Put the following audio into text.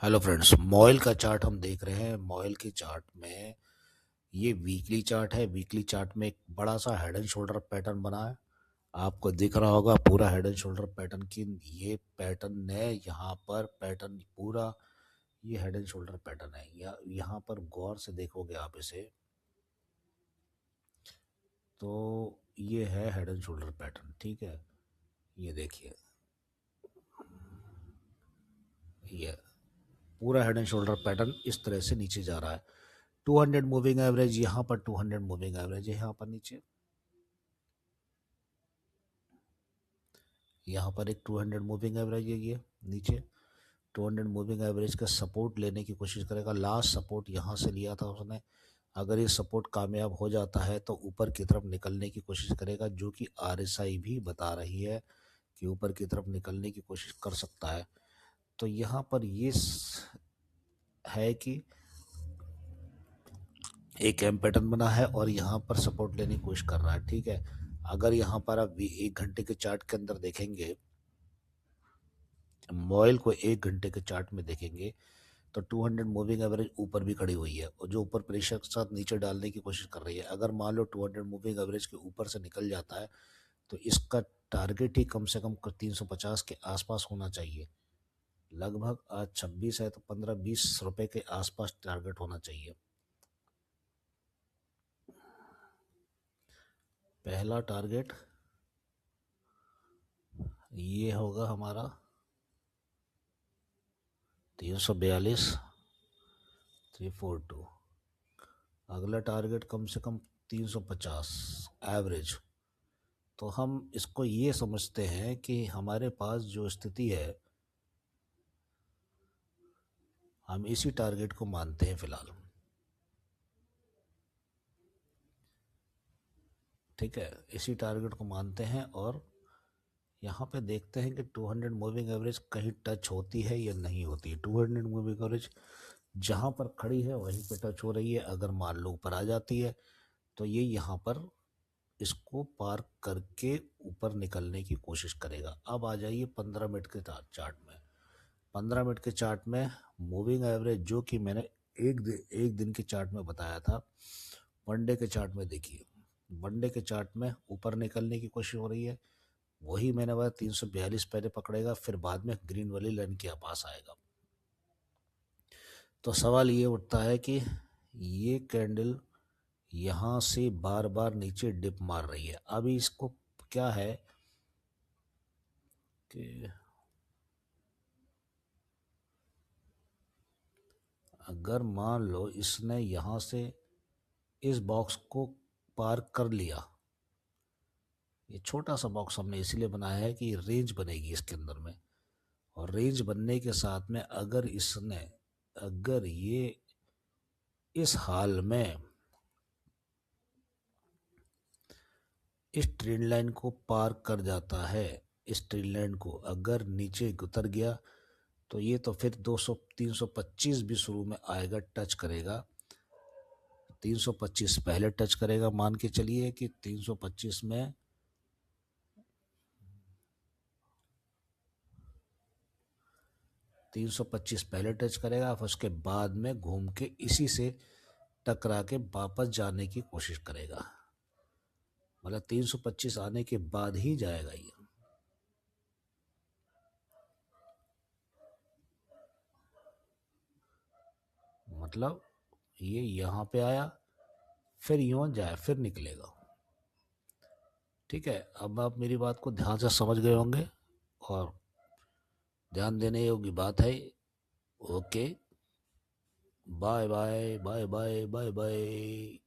Hello friends, MOIL का chart हम देख रहे हैं। मॉइल के चार्ट में ये वीकली चार्ट है। वीकली चार्ट में एक बड़ा सा हेड एंड शोल्डर पैटर्न बना है। आपको दिख रहा होगा पूरा हेड एंड शोल्डर पैटर्न की ये पैटर्न है। यहाँ पर पैटर्न पूरा ये हेड एंड शोल्डर पैटर्न है। यहाँ पर गौर से देखोगे आप इसे तो ये है हेड एंड शोल्डर पैटर्न। ठीक है, ये देखिए, ये पूरा हेड एंड शोल्डर पैटर्न इस तरह से नीचे जा रहा है। 200 मूविंग एवरेज यहाँ पर, 200 मूविंग एवरेज है यहाँ पर नीचे। यहाँ पर एक 200 मूविंग एवरेज है, ये नीचे 200 मूविंग एवरेज का सपोर्ट लेने की कोशिश करेगा। लास्ट सपोर्ट यहाँ से लिया था उसने। अगर ये सपोर्ट कामयाब हो जाता है तो ऊपर की तरफ निकलने की कोशिश करेगा, जो कि आरएसआई भी बता रही है कि ऊपर की तरफ निकलने की कोशिश कर सकता है। तो यहाँ पर ये है कि एक एम पैटर्न बना है और यहाँ पर सपोर्ट लेने की कोशिश कर रहा है। ठीक है, अगर यहाँ पर आप 1 घंटे के चार्ट के अंदर देखेंगे, मॉइल को 1 घंटे के चार्ट में देखेंगे तो 200 मूविंग एवरेज ऊपर भी खड़ी हुई है और जो ऊपर प्रेशर के साथ नीचे डालने की कोशिश कर रही है। अगर मान लो 200 मूविंग एवरेज के ऊपर से निकल जाता है तो इसका टारगेट ही कम से कम 350 के आसपास होना चाहिए। लगभग आज 26 है तो 15-20 रुपए के आसपास टारगेट होना चाहिए। पहला टारगेट ये होगा हमारा 342 अगला टारगेट कम से कम 350 एवरेज। तो हम इसको ये समझते हैं कि हमारे पास जो स्थिति है हम इसी टारगेट को मानते हैं फिलहाल। ठीक है, इसी टारगेट को मानते हैं और यहाँ पे देखते हैं कि 200 मूविंग एवरेज कहीं टच होती है या नहीं होती है। 200 मूविंग एवरेज जहाँ पर खड़ी है वहीं पे टच हो रही है। अगर मान लो ऊपर आ जाती है तो ये यहाँ पर इसको पार करके ऊपर निकलने की कोशिश करेगा। अब आ जाइए 15 मिनट के चार्ट में। 15 मिनट के चार्ट में मूविंग एवरेज जो कि मैंने एक दिन के चार्ट में बताया था, वनडे के चार्ट में देखिए। वनडे के चार्ट में ऊपर निकलने की कोशिश हो रही है। वही मैंने बताया 342 पहले पकड़ेगा, फिर बाद में ग्रीन वाली लाइन के पास आएगा। तो सवाल ये उठता है कि ये कैंडल यहाँ से बार बार नीचे डिप मार रही है। अभी इसको क्या है कि अगर मान लो इसने यहाँ से इस बॉक्स को पार कर लिया, ये छोटा सा बॉक्स हमने इसीलिए बनाया है कि रेंज बनेगी इसके अंदर में, और रेंज बनने के साथ में अगर ये इस हाल में इस ट्रेंड लाइन को पार कर जाता है, इस ट्रेंड लाइन को अगर नीचे उतर गया तो ये तो फिर 325 भी शुरू में आएगा, टच करेगा। 325 पहले टच करेगा, मान के चलिए कि 325 में 325 पहले टच करेगा, फिर उसके बाद में घूम के इसी से टकरा के वापस जाने की कोशिश करेगा। मतलब 325 आने के बाद ही जाएगा ये। मतलब ये यहाँ पे आया, फिर यूं जाए, फिर निकलेगा। ठीक है, अब आप मेरी बात को ध्यान से समझ गए होंगे और ध्यान देने योग्य बात है। Okay, bye bye bye bye bye bye.